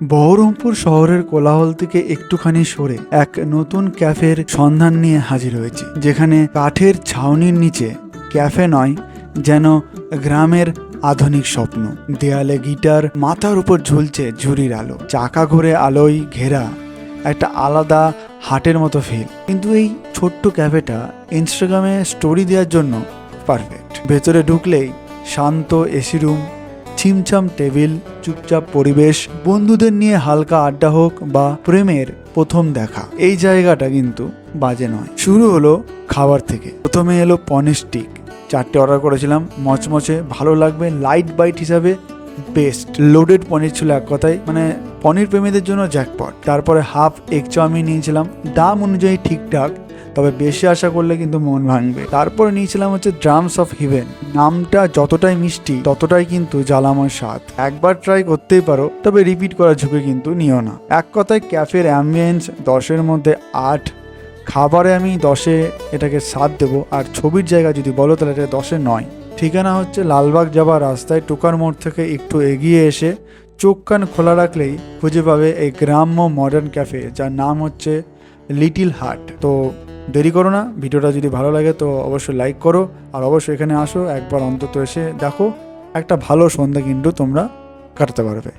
বহরমপুর শহরের কোলাহল থেকে একটুখানি সরে এক নতুন ক্যাফের সন্ধান নিয়ে হাজির হয়েছি, যেখানে কাঠের ছাউনির নিচে ক্যাফে নয়, যেন গ্রামের আধুনিক স্বপ্ন। দেয়ালে গিটার, মাথার উপর ঝুলছে ঝুরির আলো, চাকা ঘুরে আলোয় ঘেরা একটা আলাদা হাটের মতো ফিল। কিন্তু এই ছোট্ট ক্যাফেটা ইনস্টাগ্রামে স্টোরি দেওয়ার জন্য পারফেক্ট। ভেতরে ঢুকলেই শান্ত এসি রুম, ছিমছাম টেবিল, চুপচাপ পরিবেশ, বন্ধুদের নিয়ে হালকা আড্ডা হোক বা প্রেমের প্রথম দেখা, এই জায়গাটা কিন্তু বাজে নয়। শুরু হলো খাবার থেকে। প্রথমে এলো পনির স্টিক, 4টে অর্ডার করেছিলাম। মচমচে, ভালো লাগবে, লাইট বাইট হিসাবে বেস্ট। লোডেড পনির ছিল এক কথায়, মানে পনির প্রেমীদের জন্য জ্যাকপট। তারপরে হাফ এগ চাউমিন নিয়েছিলাম, দাম অনুযায়ী ঠিকঠাক, তবে বেশি আশা করলে কিন্তু মন ভাঙবে। তারপরে নিয়েছিলাম হচ্ছে ড্রামস অফ হেভেন। নামটা যতটাই মিষ্টি ততটাই কিন্তু জ্বালাময় স্বাদ। একবার ট্রাই করতেই পারো, তবে রিপিট করার ঝুঁকি কিন্তু নিও না। এক কথায় ক্যাফের অ্যাম্বিয়েন্স 10-এর মধ্যে 8, খাবারে আমি 10-এ এটাকে 7 দেবো, আর ছবির জায়গা যদি বলো তাহলে এটা 10-এ 9। ঠিকানা হচ্ছে লালবাগ যাবার রাস্তায় টোকার মোড় থেকে একটু এগিয়ে এসে চোখ কান খোলা রাখলেই খুঁজে পাবে এই গ্রাম্য মডার্ন ক্যাফে, যার নাম হচ্ছে লিটিল হার্ট। তো দেরি করো না, ভিডিওটা যদি ভালো লাগে তো অবশ্যই লাইক করো, আর অবশ্যই এখানে আসো, একবার অন্তত এসে দেখো। একটা ভালো সন্ধ্যা কিন্তু তোমরা কাটাতে পারবে।